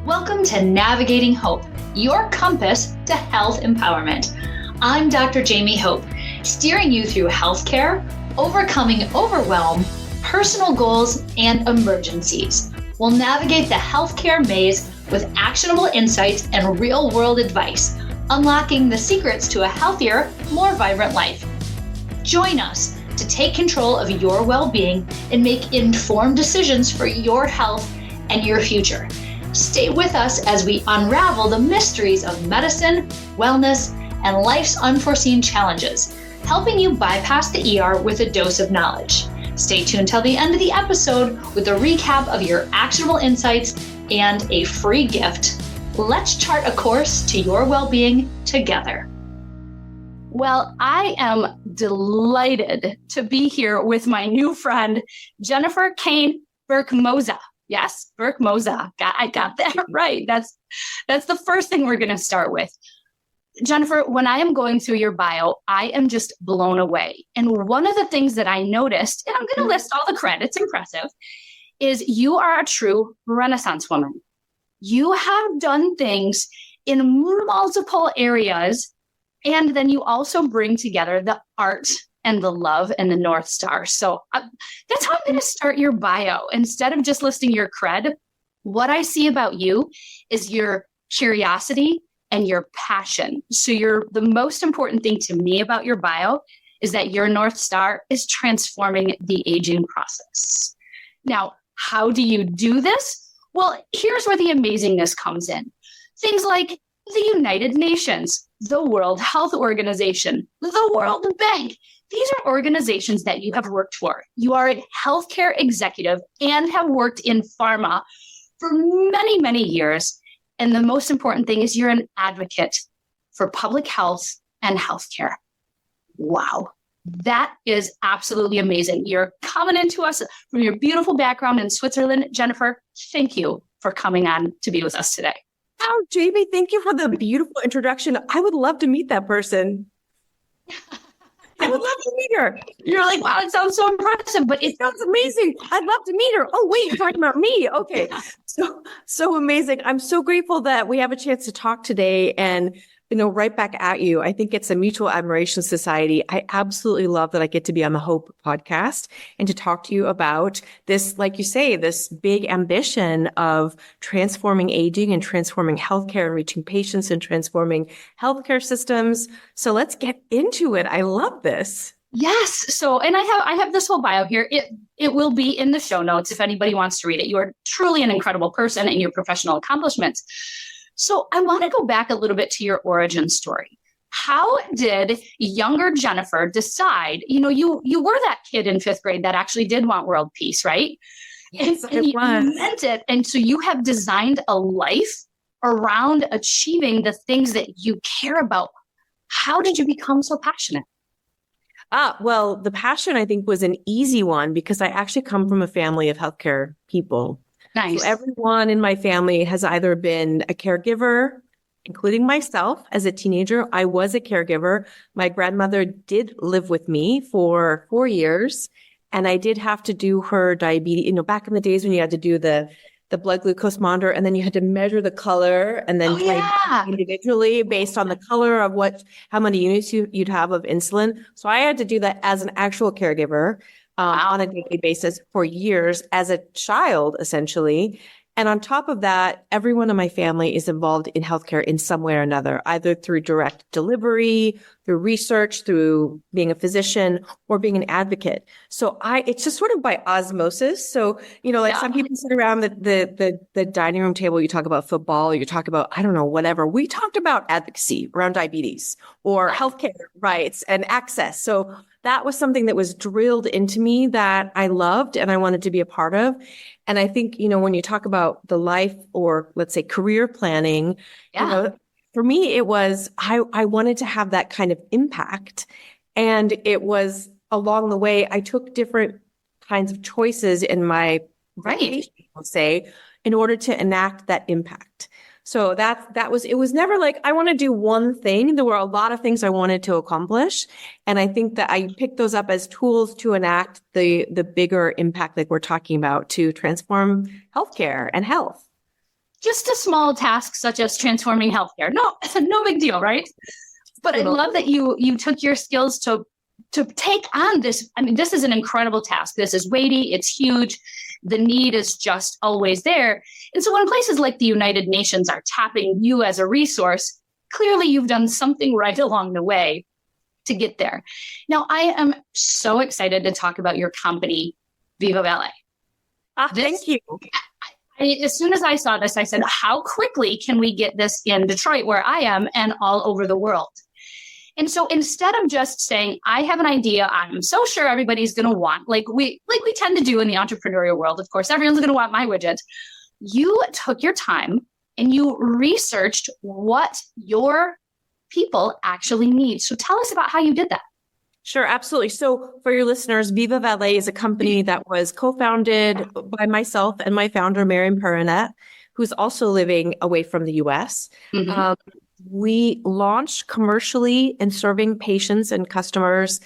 Welcome to Navigating Hope, your compass to health empowerment. I'm Dr. Jaime Hope, steering you through healthcare, overcoming overwhelm, personal goals, and emergencies. We'll navigate the healthcare maze with actionable insights and real-world advice, unlocking the secrets to a healthier, more vibrant life. Join us to take control of your well-being and make informed decisions for your health and your future. Stay with us as we unravel the mysteries of medicine, wellness, and life's unforeseen challenges, helping you bypass the ER with a dose of knowledge. Stay tuned till the end of the episode with a recap of your actionable insights and a free gift. Let's chart a course to your well-being together. Well, I am delighted to be here with my new friend, Jennifer Cain Birkmose. Yes, Birkmose. I got that right. That's the first thing we're going to start with. Jennifer, when I am going through your bio, I am just blown away. And one of the things that I noticed, and I'm going to list all the credits, impressive, is you are a true Renaissance woman. You have done things in multiple areas, and then you also bring together the art and the love and the North Star. So that's how I'm going to start your bio. Instead of just listing your cred, what I see about you is your curiosity and your passion. So the most important thing to me about your bio is that your North Star is transforming the aging process. Now, how do you do this? Well, here's where the amazingness comes in. Things like the United Nations, the World Health Organization, the World Bank. These are organizations that you have worked for. You are a healthcare executive and have worked in pharma for many, many years. And the most important thing is you're an advocate for public health and healthcare. Wow. That is absolutely amazing. You're coming into us from your beautiful background in Switzerland. Jennifer, thank you for coming on to be with us today. Oh, Jamie, thank you for the beautiful introduction. I would love to meet that person. I would love to meet her. You're like, wow, it sounds so impressive, but It sounds amazing. I'd love to meet her. Oh, wait, you're talking about me. Okay. So amazing. I'm so grateful that we have a chance to talk today and, right back at you. I think it's a mutual admiration society. I absolutely love that I get to be on the Hope podcast and to talk to you about this, like you say, this big ambition of transforming aging and transforming healthcare and reaching patients and transforming healthcare systems. So let's get into it. I love this. Yes. So, and I have this whole bio here. It will be in the show notes if anybody wants to read it. You are truly an incredible person in your professional accomplishments. So I want to go back a little bit to your origin story. How did younger Jennifer decide, you were that kid in 5th grade that actually did want world peace, right? Yes, and you meant it. And so you have designed a life around achieving the things that you care about. How did you become so passionate? Well, the passion, I think, was an easy one because I actually come from a family of healthcare people. Nice. So everyone in my family has either been a caregiver, including myself as a teenager. I was a caregiver. My grandmother did live with me for 4 years, and I did have to do her diabetes. Back in the days when you had to do the blood glucose monitor, and then you had to measure the color and then individually based on the color of how many units you'd have of insulin. So I had to do that as an actual caregiver. On a daily basis for years as a child, essentially. And on top of that, everyone in my family is involved in healthcare in some way or another, either through direct delivery, through research, through being a physician, or being an advocate. So it's just sort of by osmosis. So, some people sit around the dining room table, you talk about football, or you talk about, I don't know, whatever. We talked about advocacy around diabetes or healthcare rights and access. So that was something that was drilled into me that I loved and I wanted to be a part of. And I think, when you talk about the life or let's say career planning, for me, it was, I wanted to have that kind of impact. And it was along the way, I took different kinds of choices in my life, I'll say, in order to enact that impact. So it was never like, I want to do one thing. There were a lot of things I wanted to accomplish. And I think that I picked those up as tools to enact the bigger impact that we're talking about to transform healthcare and health. just a small task such as transforming healthcare. No, no big deal, right? But I love that you took your skills to take on this. I mean, this is an incredible task. This is weighty. It's huge. The need is just always there. And so when places like the United Nations are tapping you as a resource, clearly you've done something right along the way to get there. Now, I am so excited to talk about your company, VivaValet. Thank you. As soon as I saw this, I said, how quickly can we get this in Detroit, where I am, and all over the world? And so instead of just saying, I have an idea, I'm so sure everybody's going to want, like we tend to do in the entrepreneurial world, of course, everyone's going to want my widget. You took your time and you researched what your people actually need. So tell us about how you did that. Sure, absolutely. So for your listeners, VivaValet is a company that was co-founded by myself and my founder, Miriam Perenette, who's also living away from the US. Mm-hmm. We launched commercially and serving patients and customers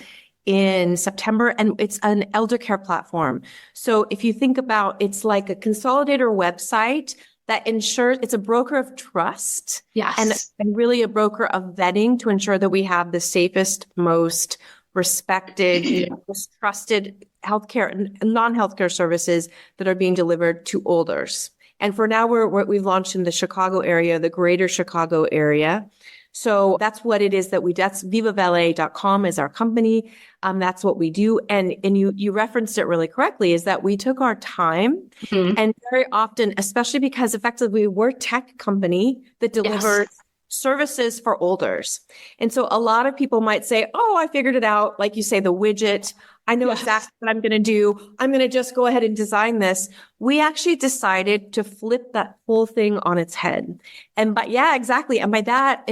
in September, and it's an elder care platform. So if you think about, it's like a consolidator website that ensures it's a broker of trust. Yes. And really a broker of vetting to ensure that we have the safest, most respected, most trusted healthcare and non-healthcare services that are being delivered to olders. And for now, we've launched in the Chicago area, the greater Chicago area. So that's what it is that's VivaValet.com is our company. That's what we do. And you referenced it really correctly, is that we took our time, mm-hmm. and very often, especially because effectively we're a tech company that delivers services for olders. And so a lot of people might say, oh, I figured it out. Like you say, the widget, I know exactly what I'm going to do. I'm going to just go ahead and design this. We actually decided to flip that whole thing on its head. And exactly. And by that,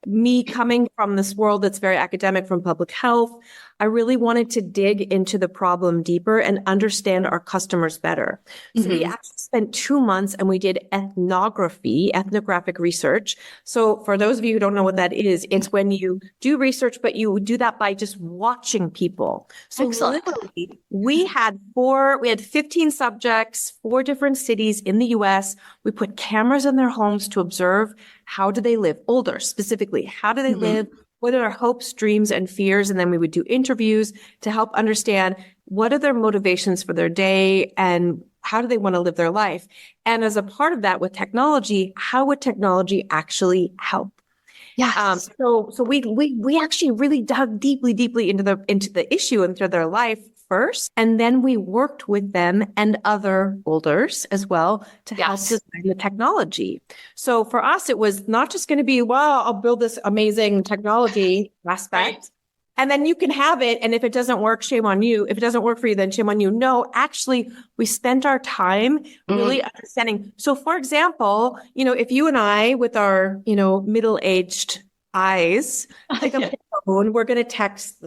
me coming from this world that's very academic from public health, I really wanted to dig into the problem deeper and understand our customers better. So mm-hmm. we actually spent 2 months and we did ethnographic research. So for those of you who don't know what that is, it's when you do research, but you do that by just watching people. So literally, we had 15 subjects, 4 different cities in the US. We put cameras in their homes to observe how do they live, older specifically. How do they mm-hmm. live? What are their hopes, dreams, and fears? And then we would do interviews to help understand what are their motivations for their day and how do they want to live their life? And as a part of that with technology, how would technology actually help? Yes. So we actually really dug deeply into the issue and into their life first, and then we worked with them and other olders as well to help design the technology. So for us, it was not just going to be, well, I'll build this amazing technology aspect, right, and then you can have it. And if it doesn't work, shame on you. If it doesn't work for you, then shame on you. No, actually, we spent our time really understanding. So for example, if you and I with our, middle-aged eyes, pick up the phone, we're going to text,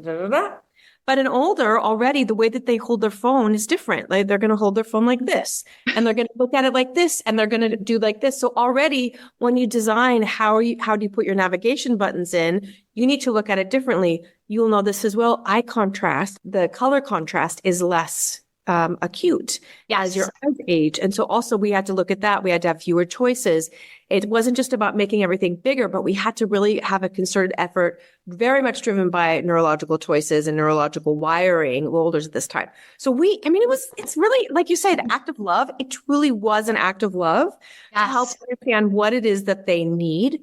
But an older already, the way that they hold their phone is different. Like they're going to hold their phone like this, and they're going to look at it like this, and they're going to do like this. So already when you design how do you put your navigation buttons in, you need to look at it differently. You'll know this as well. Eye contrast, the color contrast is less acute as your eyes age. And so also we had to look at that. We had to have fewer choices. It wasn't just about making everything bigger, but we had to really have a concerted effort, very much driven by neurological choices and neurological wiring of olders at this time. So it's really, like you say, the act of love. It truly was an act of love to help understand what it is that they need.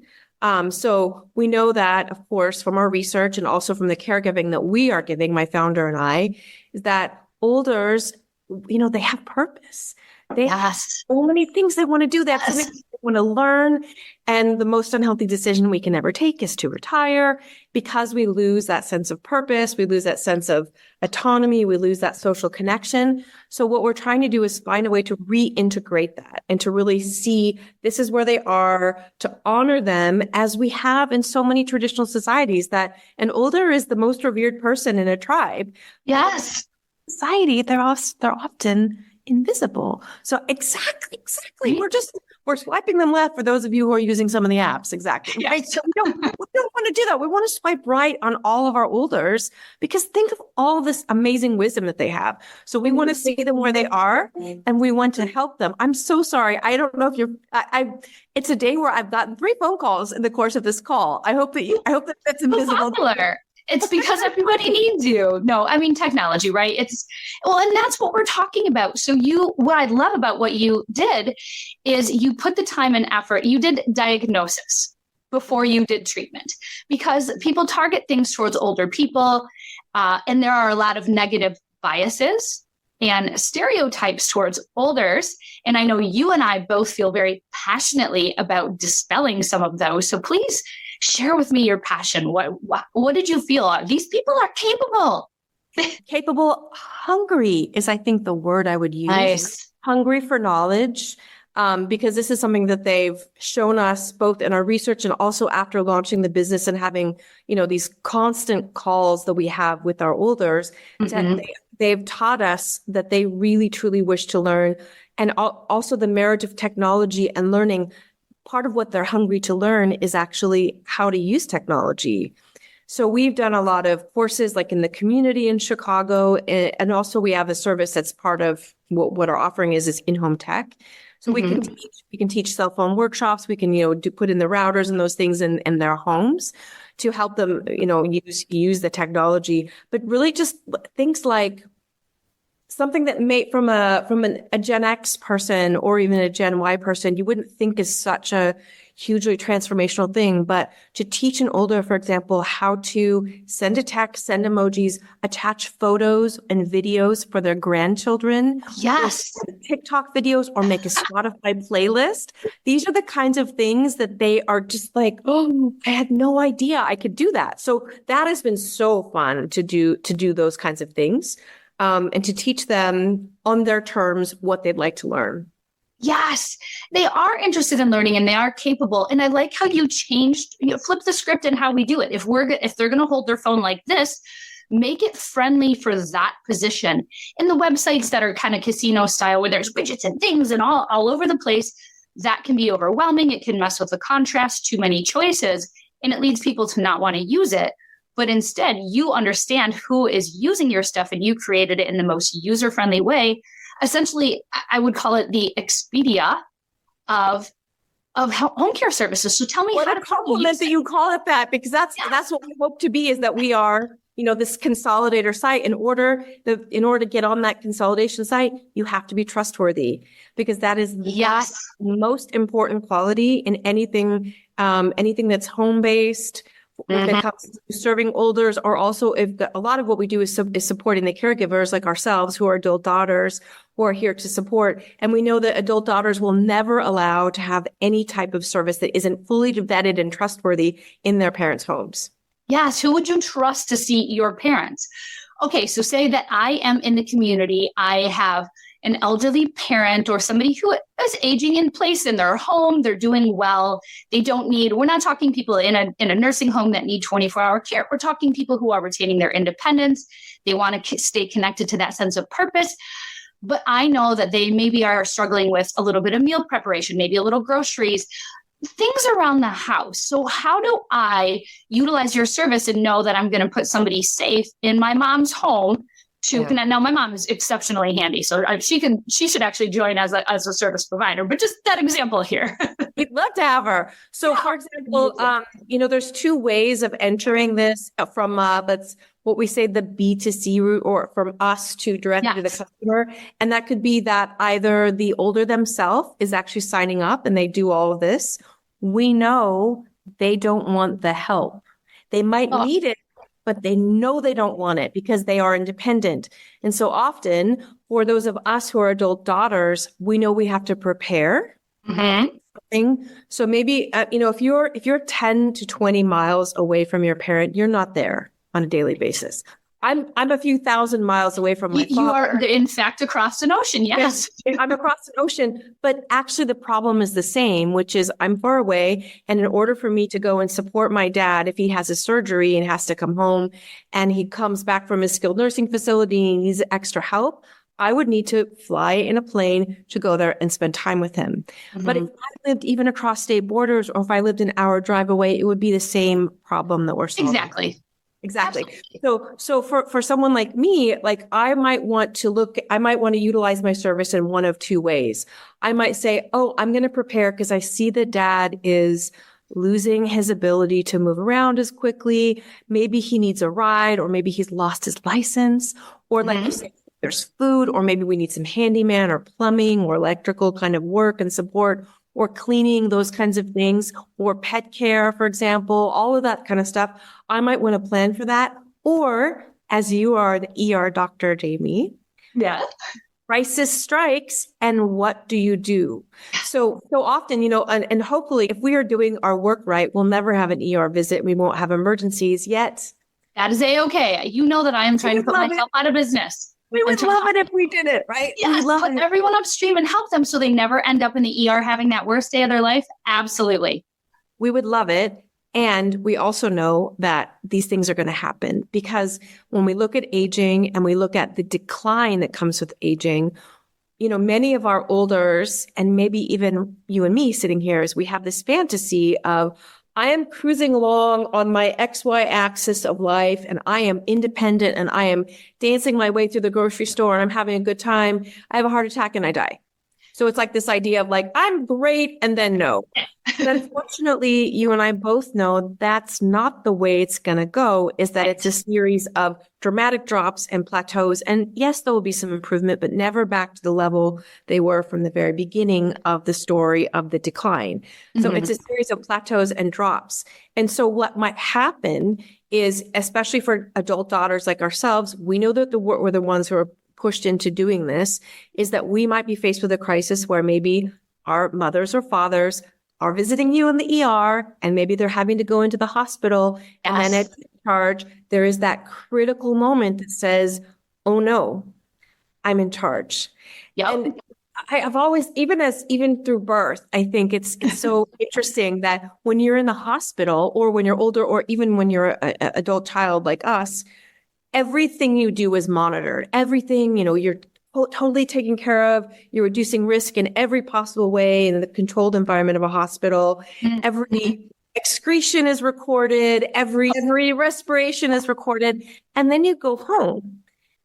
So we know that, of course, from our research and also from the caregiving that we are giving, my founder and I, is that olders, they have purpose. They have so many things they want to do. They have something they want to learn. And the most unhealthy decision we can ever take is to retire, because we lose that sense of purpose. We lose that sense of autonomy. We lose that social connection. So what we're trying to do is find a way to reintegrate that and to really see this is where they are, to honor them as we have in so many traditional societies, that an older is the most revered person in a tribe. Yes. Society, they're often invisible. So exactly. We're swiping them left for those of you who are using some of the apps. Exactly. Yes. Right. So we don't want to do that. We want to swipe right on all of our olders because think of all this amazing wisdom that they have. So we want to see them where they are and we want to help them. I'm so sorry. I don't know if it's a day where I've gotten 3 phone calls in the course of this call. I hope that that's invisible. Popular. It's because everybody needs you. No, I mean, technology, right? And that's what we're talking about. So what I love about what you did is you put the time and effort. You did diagnosis before you did treatment because people target things towards older people. And there are a lot of negative biases and stereotypes towards olders. And I know you and I both feel very passionately about dispelling some of those. So please share with me your passion. What did you feel? These people are capable. Capable, hungry is, I think, the word I would use. Nice. Hungry for knowledge, because this is something that they've shown us both in our research and also after launching the business and having, these constant calls that we have with our olders. Mm-hmm. They've taught us that they really, truly wish to learn. And also the merit of technology and learning. Part of what they're hungry to learn is actually how to use technology. So we've done a lot of courses like in the community in Chicago. And also we have a service that's part of what our offering is in-home tech. So mm-hmm. we can teach cell phone workshops. We can, put in the routers and those things in their homes to help them, use the technology, but really just things like something that from a Gen X person or even a Gen Y person, you wouldn't think is such a hugely transformational thing. But to teach an older, for example, how to send a text, send emojis, attach photos and videos for their grandchildren. Yes. TikTok videos or make a Spotify playlist. These are the kinds of things that they are just like, oh, I had no idea I could do that. So that has been so fun to do those kinds of things. And to teach them on their terms what they'd like to learn. Yes, they are interested in learning and they are capable. And I like how you flip the script in how we do it. If they're going to hold their phone like this, make it friendly for that position. In the websites that are kind of casino style where there's widgets and things and all over the place, that can be overwhelming. It can mess with the contrast, too many choices, and it leads people to not want to use it. But instead, you understand who is using your stuff and you created it in the most user-friendly way. Essentially, I would call it the Expedia of home care services. So tell me what how a compliment that you call it that, because that's what we hope to be, is that we are, this consolidator site. In order to get on that consolidation site, you have to be trustworthy, because that is the most important quality in anything that's home-based. If it comes to serving olders, or also a lot of what we do is supporting the caregivers like ourselves who are adult daughters who are here to support. And we know that adult daughters will never allow to have any type of service that isn't fully vetted and trustworthy in their parents' homes. Yes. Who would you trust to see your parents? Okay. So say that I am in the community. I have an elderly parent or somebody who is aging in place in their home. They're doing well. We're not talking people in a nursing home that need 24-hour care. We're talking people who are retaining their independence. They want to stay connected to that sense of purpose. But I know that they maybe are struggling with a little bit of meal preparation, maybe a little groceries, things around the house. So how do I utilize your service and know that I'm going to put somebody safe in my mom's home to connect? Now, my mom is exceptionally handy, so she should actually join as a service provider. But just that example here, we'd love to have her. So, for example, there's 2 ways of entering this from that's what we say the B2C route, or from us to directly to the customer, and that could be that either the older themselves is actually signing up and they do all of this. We know they don't want the help. They might need it, but they know they don't want it because they are independent. And so often for those of us who are adult daughters, we know we have to prepare something. So maybe, if you're 10 to 20 miles away from your parent, you're not there on a daily basis. I'm a few thousand miles away from my father. You are, in fact, across an ocean. Yes. I'm across an ocean, but actually the problem is the same, which is I'm far away. And in order for me to go and support my dad, if he has a surgery and has to come home and he comes back from his skilled nursing facility and needs extra help, I would need to fly in a plane to go there and spend time with him. But if I lived even across state borders, or if I lived an hour drive away, it would be the same problem that we're solving. Exactly. So for someone like me, like I might want to utilize my service in one of two ways. I might say, oh, I'm going to prepare because I see that dad is losing his ability to move around as quickly. Maybe he needs a ride, or maybe he's lost his license, or like you say, there's food, or maybe we need some handyman or plumbing or electrical kind of work and support, or cleaning, those kinds of things, or pet care, for example, all of that kind of stuff. I might want to plan for that. Or as you are the ER doctor, Jamie. Yeah. Crisis strikes, and what do you do? So often, and hopefully if we are doing our work right, we'll never have an ER visit. We won't have emergencies yet. That is A-okay. You know that I am trying to put myself out of business. We would love it if we did it, right? Yes, put everyone upstream and help them so they never end up in the ER having that worst day of their life. Absolutely. We would love it. And we also know that these things are going to happen, because when we look at aging and we look at the decline that comes with aging, many of our olders, and maybe even you and me sitting here, is we have this fantasy of, I am cruising along on my XY axis of life, and I am independent, and I am dancing my way through the grocery store, and I'm having a good time. I have a heart attack and I die. So it's like this idea of like, I'm great, and then no. But unfortunately, you and I both know that's not the way it's going to go, is that it's a series of dramatic drops and plateaus. And yes, there will be some improvement, but never back to the level they were from the very beginning of the story of the decline. So it's a series of plateaus and drops. And so what might happen is, especially for adult daughters like ourselves, we know that we're the ones who are pushed into doing this, is that we might be faced with a crisis where maybe our mothers or fathers are visiting you in the ER, and maybe they're having to go into the hospital. And then at charge, there is that critical moment that says, oh no, I'm in charge. Yep. And I've always, even through birth, I think it's so interesting that when you're in the hospital, or when you're older, or even when you're an adult child like us, everything you do is monitored. Everything, you're totally taken care of. You're reducing risk in every possible way in the controlled environment of a hospital. Every excretion is recorded. Every respiration is recorded. And then you go home.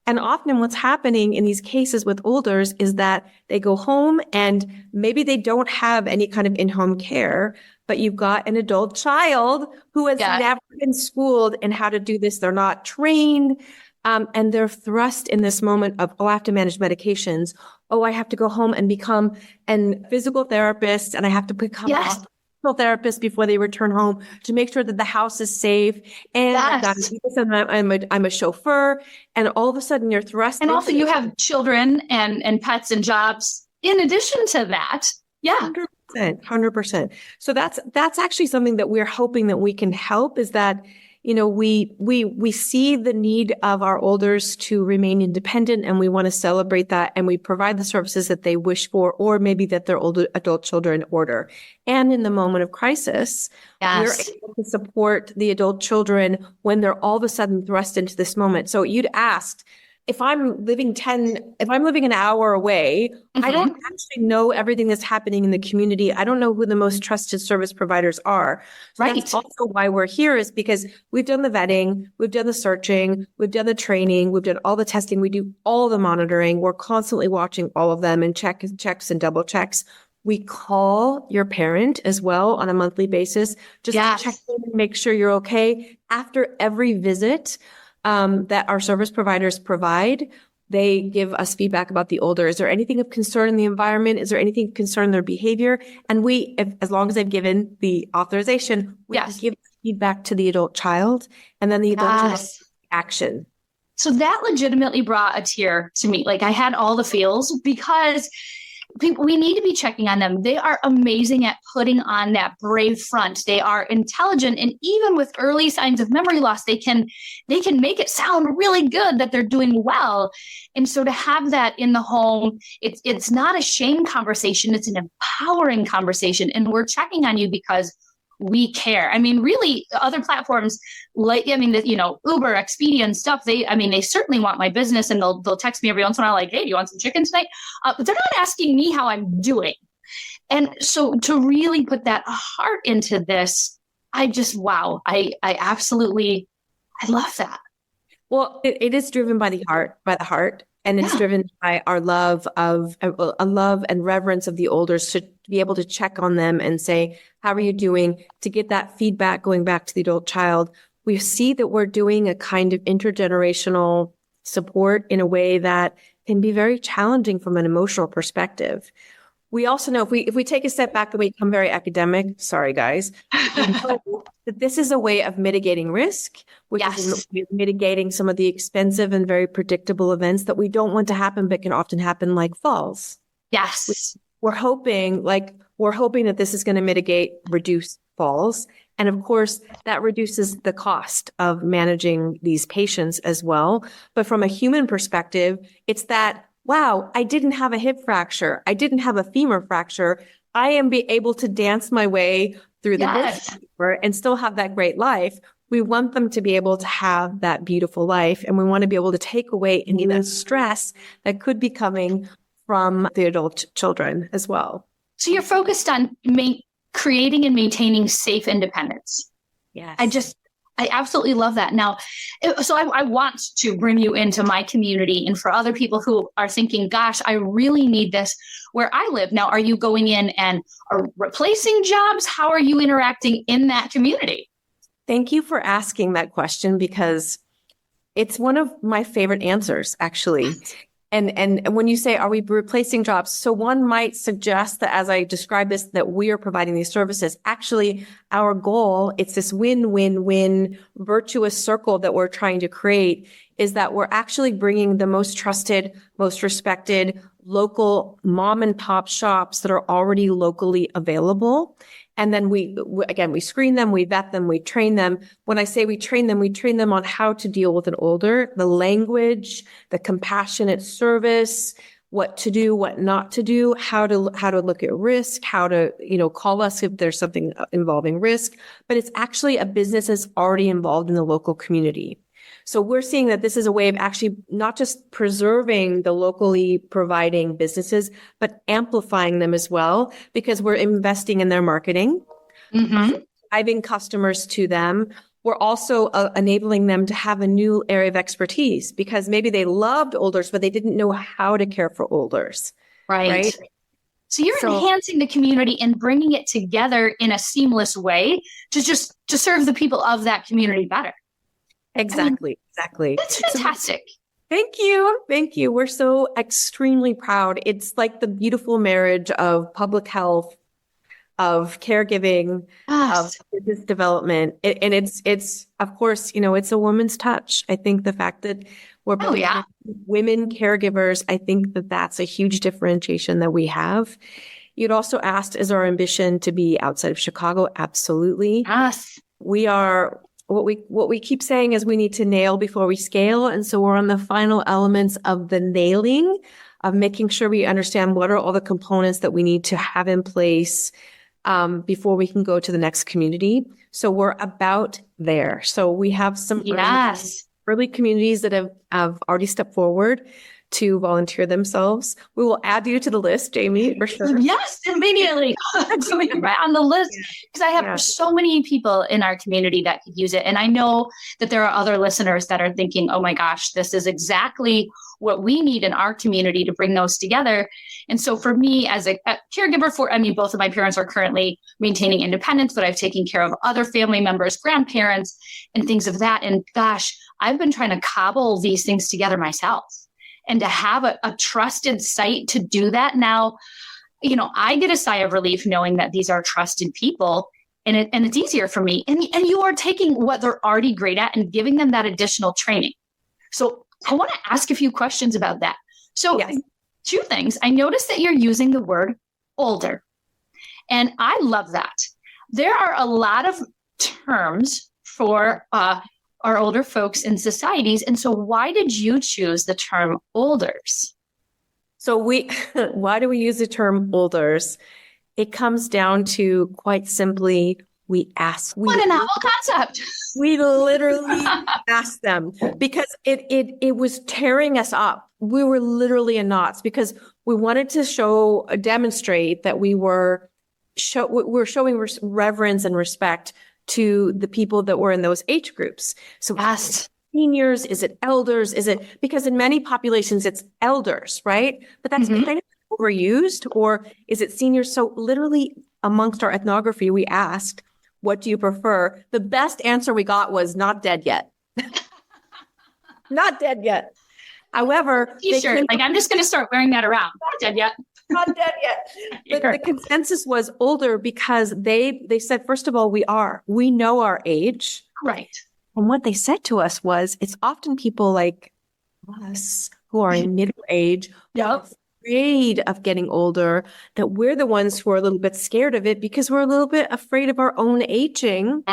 And often what's happening in these cases with olders is that they go home and maybe they don't have any kind of in-home care, but you've got an adult child who has never been schooled in how to do this. They're not trained. And they're thrust in this moment of, oh, I have to manage medications. Oh, I have to go home and become a physical therapist, and I have to become a physical therapist before they return home to make sure that the house is safe. And I've got to do this, and I'm a chauffeur. And all of a sudden you're thrust. And also you have children and pets and jobs in addition to that. Yeah. 100%. So that's actually something that we're hoping that we can help, is that, we see the need of our olders to remain independent, and we want to celebrate that, and we provide the services that they wish for, or maybe that their older adult children order. And in the moment of crisis, we're able to support the adult children when they're all of a sudden thrust into this moment. So you'd asked, if I'm living an hour away, I don't actually know everything that's happening in the community. I don't know who the most trusted service providers are. So that's also why we're here, is because we've done the vetting, we've done the searching, we've done the training, we've done all the testing, we do all the monitoring. We're constantly watching all of them and checks and double checks. We call your parent as well on a monthly basis, just to check in and make sure you're okay. After every visit that our service providers provide, they give us feedback about the older. Is there anything of concern in the environment? Is there anything of concern in their behavior? And as long as they've given the authorization, we give feedback to the adult child, and then the adult child action. So that legitimately brought a tear to me. Like, I had all the feels, because we need to be checking on them. They are amazing at putting on that brave front. They are intelligent. And even with early signs of memory loss, they can make it sound really good that they're doing well. And so to have that in the home, it's not a shame conversation. It's an empowering conversation. And we're checking on you because we care. I mean, really, other platforms like, I mean, Uber, Expedia and stuff, they certainly want my business, and they'll text me every once in a while like, hey, do you want some chicken tonight? But they're not asking me how I'm doing. And so to really put that heart into this, I just, wow, I love that. Well, it is driven by the heart, and it's driven by our love of a love and reverence of the elders, to be able to check on them and say, how are you doing? To get that feedback going back to the adult child. We see that we're doing a kind of intergenerational support in a way that can be very challenging from an emotional perspective. We also know if we take a step back and we become very academic, sorry guys, we know that this is a way of mitigating risk, which is mitigating some of the expensive and very predictable events that we don't want to happen, but can often happen, like falls. Yes. We're hoping that this is going to reduce falls. And of course, that reduces the cost of managing these patients as well. But from a human perspective, it's that, wow, I didn't have a hip fracture. I didn't have a femur fracture. I am able to dance my way through the discomfort and still have that great life. We want them to be able to have that beautiful life. And we want to be able to take away any of that stress that could be coming from the adult children as well. So you're focused on creating and maintaining safe independence. Yes. I absolutely love that. Now, so I want to bring you into my community, and for other people who are thinking, gosh, I really need this where I live. Now, are you going in and are replacing jobs? How are you interacting in that community? Thank you for asking that question, because it's one of my favorite answers, actually. And when you say, are we replacing jobs? So one might suggest that, as I describe this, that we are providing these services. Actually, our goal, it's this win-win-win virtuous circle that we're trying to create, is that we're actually bringing the most trusted, most respected local mom and pop shops that are already locally available. And then we screen them, we vet them, we train them. When I say we train them on how to deal with an older, the language, the compassionate service, what to do, what not to do, how to look at risk, how to, call us if there's something involving risk. But it's actually a business that's already involved in the local community. So we're seeing that this is a way of actually not just preserving the locally providing businesses, but amplifying them as well, because we're investing in their marketing, driving customers to them. We're also enabling them to have a new area of expertise, because maybe they loved olders, but they didn't know how to care for olders. Right? So you're enhancing the community and bringing it together in a seamless way to serve the people of that community better. Exactly. That's fantastic. Thank you. We're so extremely proud. It's like the beautiful marriage of public health, of caregiving, of business development. And it's of course, it's a woman's touch. I think the fact that we're women caregivers, I think that that's a huge differentiation that we have. You'd also asked, is our ambition to be outside of Chicago? Absolutely. Yes. We are. What we keep saying is we need to nail before we scale. And so we're on the final elements of the nailing, of making sure we understand what are all the components that we need to have in place before we can go to the next community. So we're about there. So we have some early communities that have already stepped forward to volunteer themselves. We will add you to the list, Jamie, for sure. Yes, immediately. Right on the list, because I have so many people in our community that could use it. And I know that there are other listeners that are thinking, oh my gosh, this is exactly what we need in our community to bring those together. And so for me as a caregiver both of my parents are currently maintaining independence, but I've taken care of other family members, grandparents, and things of that. And gosh, I've been trying to cobble these things together myself. And to have a trusted site to do that now, I get a sigh of relief knowing that these are trusted people, and it's easier for me. And you are taking what they're already great at and giving them that additional training. So I want to ask a few questions about that. So two things. I noticed that you're using the word older, and I love that. There are a lot of terms for our older folks in societies. And so why did you choose the term olders? So why do we use the term olders? It comes down to, quite simply, We ask. What a novel concept. We literally asked them because it was tearing us up. We were literally in knots because we wanted to demonstrate that we're showing reverence and respect to the people that were in those age groups. So yes. Seniors, is it elders? Because in many populations it's elders, right? But that's kind of overused, or is it seniors? So literally amongst our ethnography, we asked, what do you prefer? The best answer we got was not dead yet. Not dead yet. However, T-shirt, I'm just going to start wearing that around. Not dead yet. Not dead yet. But the consensus was older because they said, first of all, we know our age. Right. And what they said to us was, it's often people like us who are in middle age, afraid of getting older, that we're the ones who are a little bit scared of it because we're a little bit afraid of our own aging.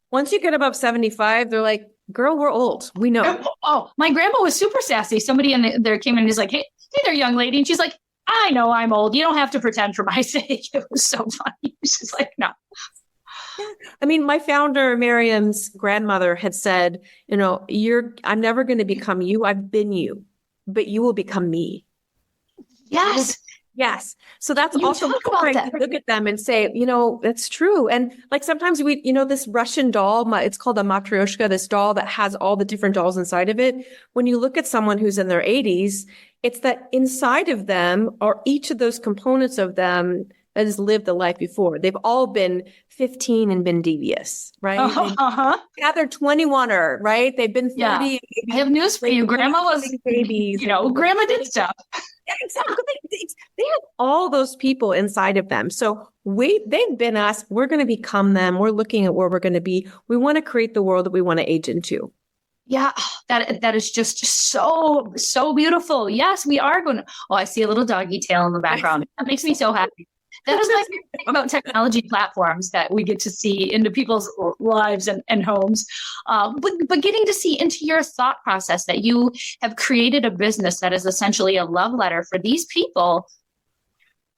Once you get above 75, they're like, girl, we're old. We know. Oh, my grandma was super sassy. Somebody there came in and is like, hey there, young lady. And she's like, I know I'm old. You don't have to pretend for my sake. It was so funny. She's like, no. I mean, my founder, Miriam's grandmother, had said, I'm never going to become you. I've been you, but you will become me. Yes. Yes. So that's also trying to look at them and say, that's true. And like sometimes this Russian doll, it's called a matryoshka, this doll that has all the different dolls inside of it. When you look at someone who's in their 80s, it's that inside of them are each of those components of them that has lived the life before. They've all been 15 and been devious, right? Yeah, they're 21er, right? They've been 30. Yeah. I have news for you. Grandma was babies. Grandma did stuff. Yeah, exactly. They have all those people inside of them. So they've been us. We're going to become them. We're looking at where we're going to be. We want to create the world that we want to age into. Yeah, that is just so beautiful. Yes, we are going to. Oh, I see a little doggy tail in the background. That makes me so happy. That is my favorite thing about technology platforms, that we get to see into people's lives and homes. But getting to see into your thought process, that you have created a business that is essentially a love letter for these people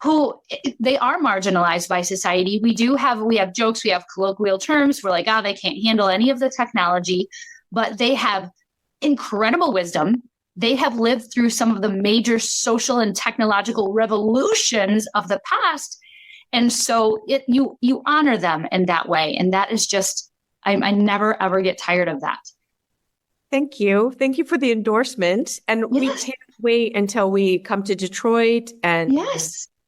who they are marginalized by society. We have jokes, we have colloquial terms. We're like, they can't handle any of the technology, but they have incredible wisdom. They have lived through some of the major social and technological revolutions of the past. And so you honor them in that way. And that is just, I never, ever get tired of that. Thank you. Thank you for the endorsement. And we can't wait until we come to Detroit and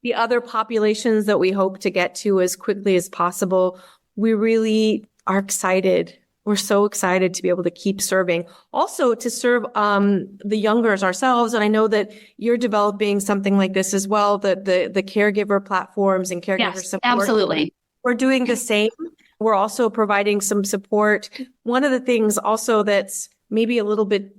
the other populations that we hope to get to as quickly as possible. We really are excited. We're so excited to be able to keep serving, also to serve the youngers ourselves. And I know that you're developing something like this as well, the caregiver platforms and caregiver support. Absolutely. We're doing the same. We're also providing some support. One of the things also that's maybe a little bit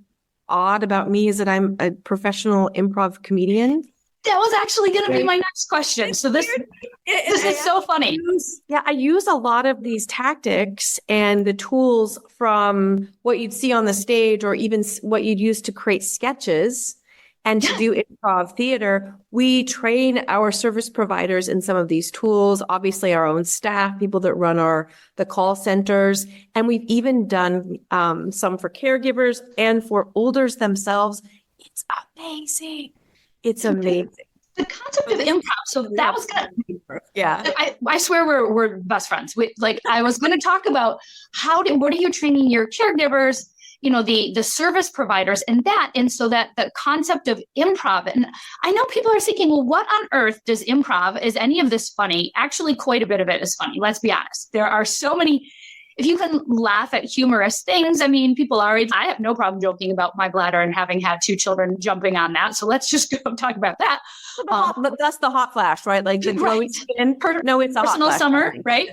odd about me is that I'm a professional improv comedian. That was actually going to be my next question. So this is so funny. I use a lot of these tactics and the tools from what you'd see on the stage, or even what you'd use to create sketches and to do improv theater. We train our service providers in some of these tools, obviously our own staff, people that run the call centers. And we've even done some for caregivers and for elders themselves. It's amazing. It's amazing. The concept of improv. So that was I swear we're best friends. I was going to talk about what are you training your caregivers, the service providers and that. And so that the concept of improv, and I know people are thinking, well, what on earth does improv, is any of this funny? Actually, quite a bit of it is funny. Let's be honest. There are so many. If you can laugh at humorous things, I mean, people our age, I have no problem joking about my bladder and having had 2 children jumping on that. So let's just go talk about that. That's the hot flash, right? Like the glowy skin. No, it's a personal hot flash, summer, right?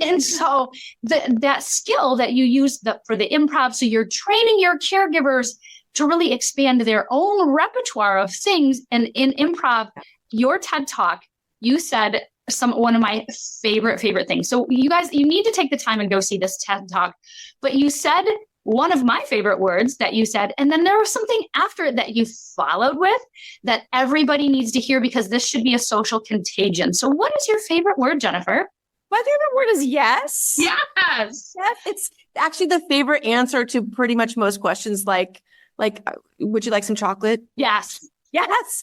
And so that skill that you use for the improv, so you're training your caregivers to really expand their own repertoire of things. And in improv, your TED Talk, you said one of my favorite things. So you guys, you need to take the time and go see this TED Talk. But you said one of my favorite words that you said, and then there was something after it that you followed with that everybody needs to hear, because this should be a social contagion. So what is your favorite word, Jennifer? My favorite word is yes. Yes. Yes. It's actually the favorite answer to pretty much most questions would you like some chocolate? Yes. Yes.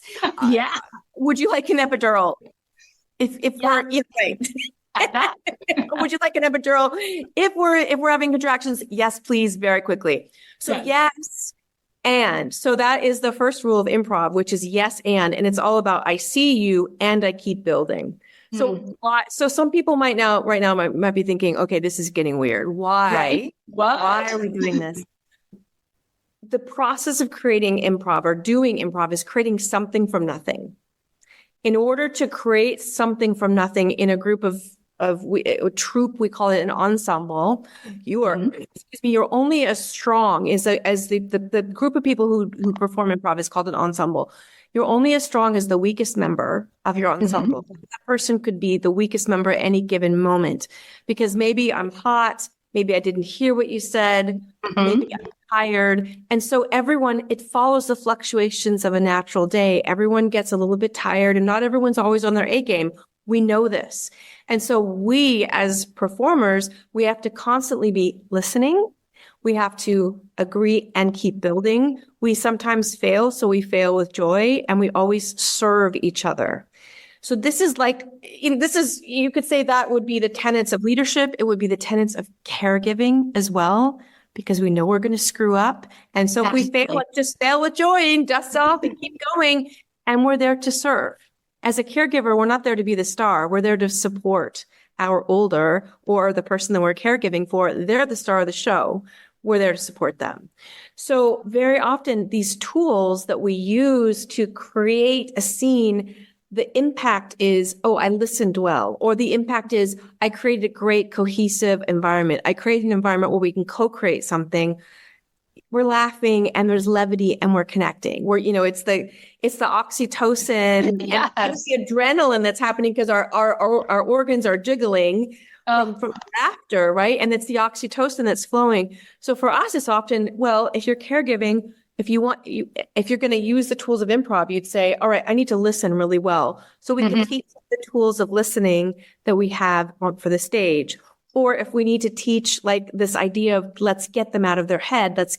Yeah. Would you like an epidural? If we're right. Would you like an epidural? If we're having contractions, yes, please, very quickly. So yes. And so that is the first rule of improv, which is yes and it's all about I see you and I keep building. So so some people might be thinking, okay, this is getting weird. Why? Right. Why are we doing this? The process of creating improv or doing improv is creating something from nothing. In order to create something from nothing in a group of a troupe, we call it an ensemble. You're only as strong as the group of people who perform improv is called an ensemble. You're only as strong as the weakest member of your ensemble. That person could be the weakest member at any given moment because maybe I'm hot, maybe I didn't hear what you said, maybe I'm tired. And so it follows the fluctuations of a natural day. Everyone gets a little bit tired and not everyone's always on their A game. We know this. And so we as performers, we have to constantly be listening. We have to agree and keep building. We sometimes fail, so we fail with joy and we always serve each other. So this is you could say that would be the tenets of leadership. It would be the tenets of caregiving as well, because we know we're going to screw up. And so if we fail, just fail with joy and dust off and keep going. And we're there to serve. As a caregiver, we're not there to be the star. We're there to support our older or the person that we're caregiving for. They're the star of the show. We're there to support them. So very often these tools that we use to create a scene, the impact is, I listened well, or the impact is I created a great cohesive environment. I created an environment where we can co-create something. We're laughing and there's levity and we're connecting. It's the oxytocin, and the adrenaline that's happening because our organs are jiggling from laughter, right? And it's the oxytocin that's flowing. So for us, it's often, if you're caregiving, if you're going to use the tools of improv, you'd say, all right, I need to listen really well. So we can teach the tools of listening that we have for the stage. Or if we need to teach this idea of let's get them out of their head, let's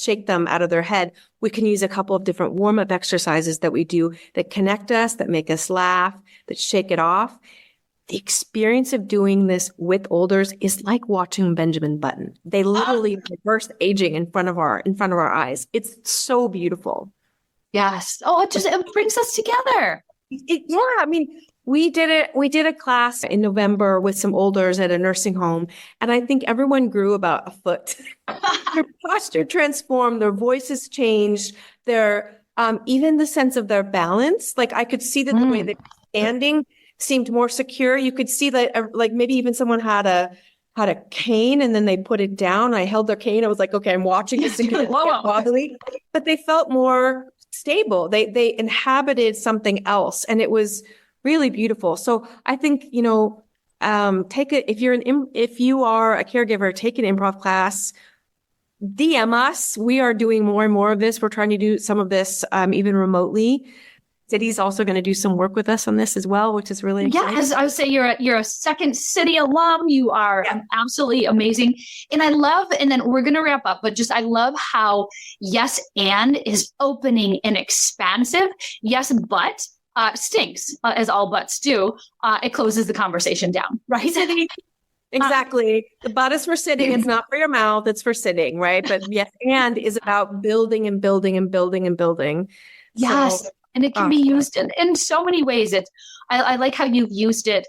shake them out of their head. We can use a couple of different warm-up exercises that we do that connect us, that make us laugh, that shake it off. The experience of doing this with olders is like watching Benjamin Button. They literally reverse aging in front of our eyes. It's so beautiful. Yes. It brings us together. We did a class in November with some olders at a nursing home, and I think everyone grew about a foot. Their posture transformed, their voices changed, their even the sense of their balance. I could see that the way they were standing seemed more secure. You could see that maybe even someone had a cane and then they put it down. I held their cane. I was like, okay, I'm watching this wobbly, but they felt more stable. They inhabited something else, and it was really beautiful. So I think, if you are a caregiver, take an improv class, DM us. We are doing more and more of this. We're trying to do some of this, even remotely. City's also going to do some work with us on this as well, which is really exciting. Yes, I would say you're a Second City alum. You are absolutely amazing. And then we're going to wrap up, but I love how yes and is opening and expansive. Yes, but stinks, as all buts do. It closes the conversation down, right? Exactly. The butt is for sitting. It's not for your mouth. It's for sitting, right? But yes, and is about building and building and building and building. Yes. So, and it can be used in so many ways. I like how you've used it,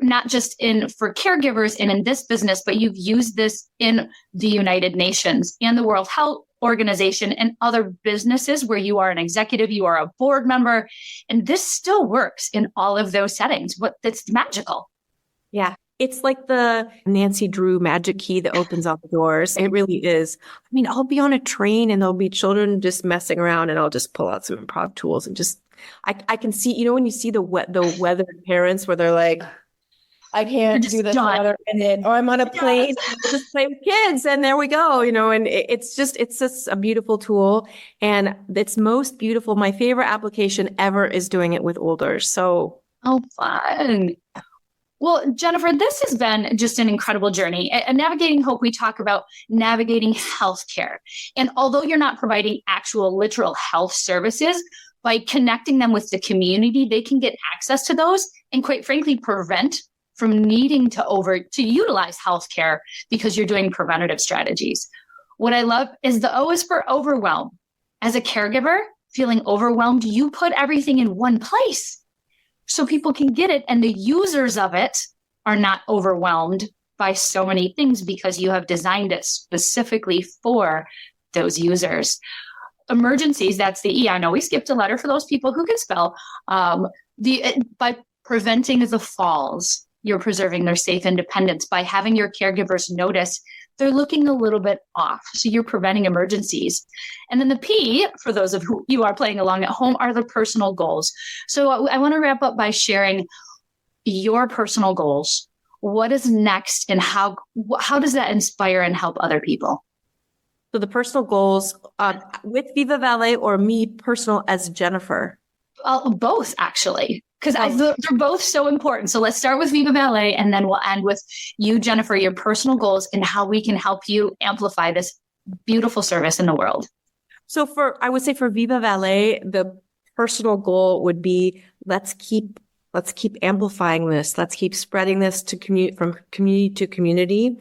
not just for caregivers and in this business, but you've used this in the United Nations and the World Health Organization and other businesses where you are an executive, you are a board member, and this still works in all of those settings. It's magical. Yeah. It's like the Nancy Drew magic key that opens all the doors. It really is. I'll be on a train and there'll be children just messing around and I'll just pull out some improv tools and I can see, when you see the weathered parents where they're like, I can't do this another minute, or I'm on a plane, just play with kids, and there we go, and it's just a beautiful tool, and it's most beautiful. My favorite application ever is doing it with older. So, fun. Well, Jennifer, this has been just an incredible journey. At Navigating Hope, we talk about navigating healthcare. And although you're not providing actual literal health services, by connecting them with the community, they can get access to those and quite frankly, prevent from needing to utilize healthcare because you're doing preventative strategies. What I love is the O is for overwhelm. As a caregiver, feeling overwhelmed, you put everything in one place so people can get it, and the users of it are not overwhelmed by so many things because you have designed it specifically for those users. Emergencies, that's the E. I know we skipped a letter for those people who can spell. By preventing the falls, you're preserving their safe independence. By having your caregivers notice they're looking a little bit off, so you're preventing emergencies. And then the P, for those of who you are playing along at home, are the personal goals. So I want to wrap up by sharing your personal goals. What is next, and how does that inspire and help other people? So the personal goals with VivaValet, or me personal as Jennifer? Both, actually, because they're both so important. So let's start with VivaValet, and then we'll end with you, Jennifer, your personal goals and how we can help you amplify this beautiful service in the world. So I would say for VivaValet, the personal goal would be let's keep amplifying this. Let's keep spreading this from community to community.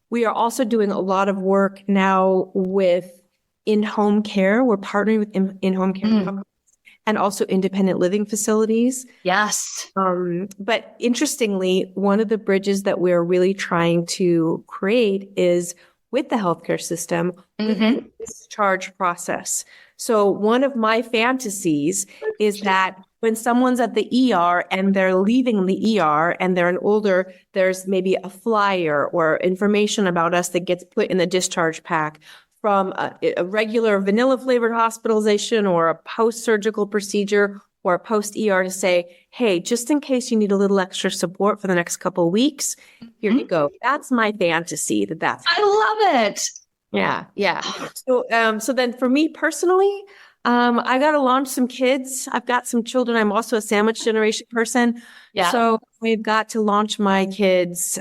We are also doing a lot of work now with in-home care. We're partnering with in-home care and also independent living facilities. Yes. But interestingly, one of the bridges that we're really trying to create is with the healthcare system, with the discharge process. So one of my fantasies is that when someone's at the ER and they're leaving the ER and they're older, there's maybe a flyer or information about us that gets put in the discharge pack from a regular vanilla flavored hospitalization or a post-surgical procedure or a post-ER to say, hey, just in case you need a little extra support for the next couple of weeks, here you go. That's my fantasy. I love it. Yeah. So then for me personally, I got to launch some kids. I've got some children. I'm also a sandwich generation person. Yeah. So we've got to launch my kids.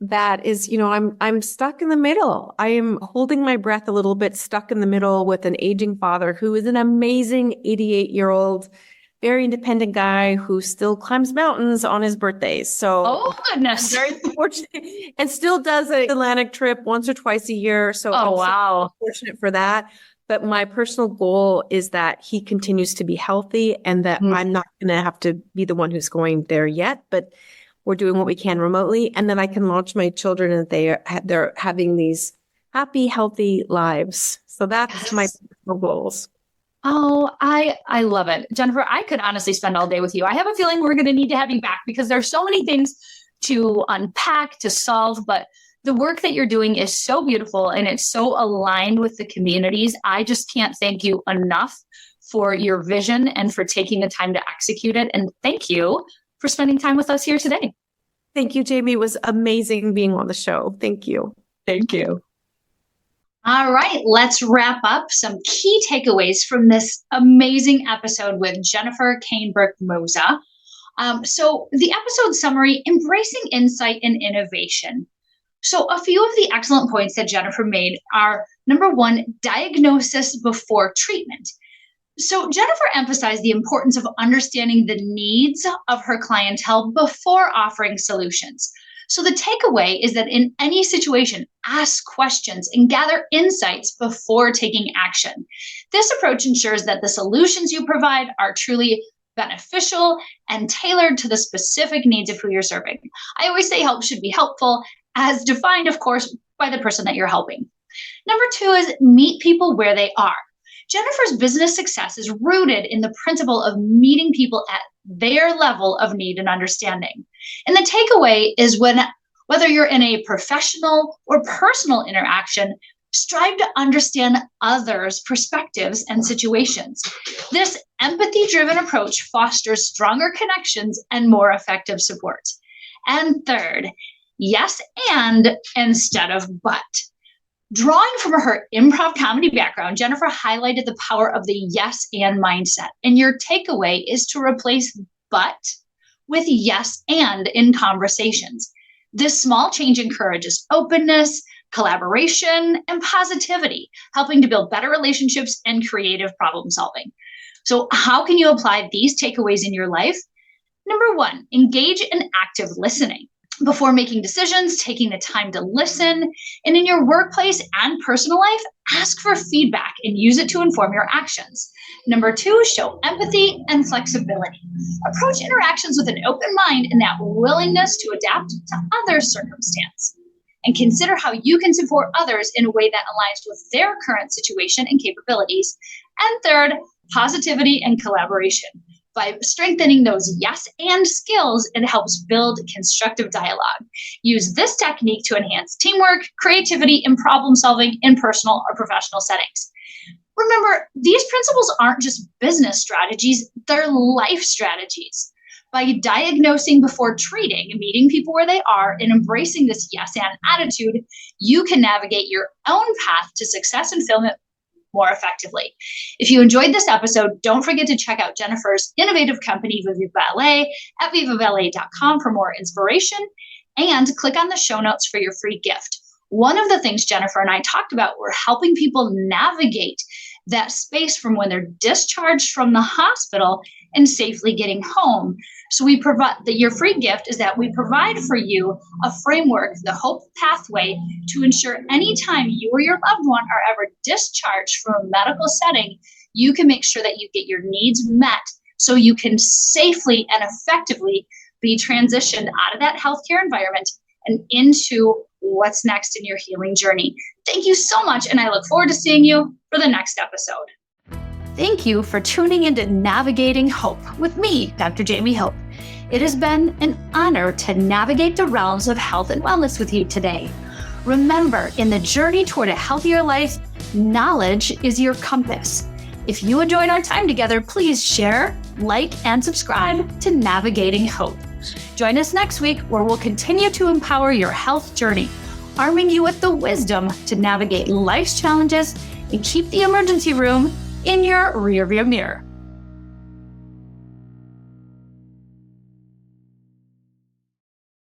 That is, I'm stuck in the middle. I am holding my breath a little bit, stuck in the middle with an aging father who is an amazing 88-year-old, very independent guy who still climbs mountains on his birthdays. So, oh goodness, very fortunate, and still does an Atlantic trip once or twice a year. So, wow, so fortunate for that. But my personal goal is that he continues to be healthy, and that I'm not going to have to be the one who's going there yet, but we're doing what we can remotely, and then I can launch my children and they're having these happy, healthy lives. So that's my personal goals. Oh, I love it. Jennifer, I could honestly spend all day with you. I have a feeling we're going to need to have you back because there's so many things to unpack, to solve, but the work that you're doing is so beautiful and it's so aligned with the communities. I just can't thank you enough for your vision and for taking the time to execute it. And thank you for spending time with us here today. Thank you, Jamie. It was amazing being on the show. Thank you. Thank you. All right, let's wrap up some key takeaways from this amazing episode with Jennifer Cain Birkmose. So the episode summary, embracing insight and innovation. So a few of the excellent points that Jennifer made are, number one, diagnosis before treatment. So Jennifer emphasized the importance of understanding the needs of her clientele before offering solutions. So the takeaway is that in any situation, ask questions and gather insights before taking action. This approach ensures that the solutions you provide are truly beneficial and tailored to the specific needs of who you're serving. I always say help should be helpful, as defined, of course, by the person that you're helping. Number two is meet people where they are. Jennifer's business success is rooted in the principle of meeting people at their level of need and understanding. And the takeaway is whether you're in a professional or personal interaction, strive to understand others' perspectives and situations. This empathy-driven approach fosters stronger connections and more effective support. And third, yes and instead of but. Drawing from her improv comedy background, Jennifer highlighted the power of the yes and mindset. And your takeaway is to replace but with yes and in conversations. This small change encourages openness, collaboration, and positivity, helping to build better relationships and creative problem solving. So, how can you apply these takeaways in your life? Number one, engage in active listening. Before making decisions, taking the time to listen, and in your workplace and personal life, ask for feedback and use it to inform your actions. Number two, show empathy and flexibility. Approach interactions with an open mind and that willingness to adapt to other circumstances. And consider how you can support others in a way that aligns with their current situation and capabilities. And third, positivity and collaboration. By strengthening those yes and skills, it helps build constructive dialogue. Use this technique to enhance teamwork, creativity, and problem solving in personal or professional settings. Remember, these principles aren't just business strategies, they're life strategies. By diagnosing before treating, meeting people where they are, and embracing this yes and attitude, you can navigate your own path to success and fulfillment more effectively. If you enjoyed this episode, don't forget to check out Jennifer's innovative company, VivaValet, at vivavalet.com for more inspiration, and click on the show notes for your free gift. One of the things Jennifer and I talked about were helping people navigate that space from when they're discharged from the hospital and safely getting home. So we provide that your free gift is that we provide for you a framework, the HOPE pathway, to ensure anytime you or your loved one are ever discharged from a medical setting, you can make sure that you get your needs met so you can safely and effectively be transitioned out of that healthcare environment and into what's next in your healing journey. Thank you so much, and I look forward to seeing you for the next episode. Thank you for tuning into Navigating Hope with me, Dr. Jaime Hope. It has been an honor to navigate the realms of health and wellness with you today. Remember, in the journey toward a healthier life, knowledge is your compass. If you enjoyed our time together, please share, like, and subscribe to Navigating Hope. Join us next week where we'll continue to empower your health journey, arming you with the wisdom to navigate life's challenges and keep the emergency room in your rearview mirror.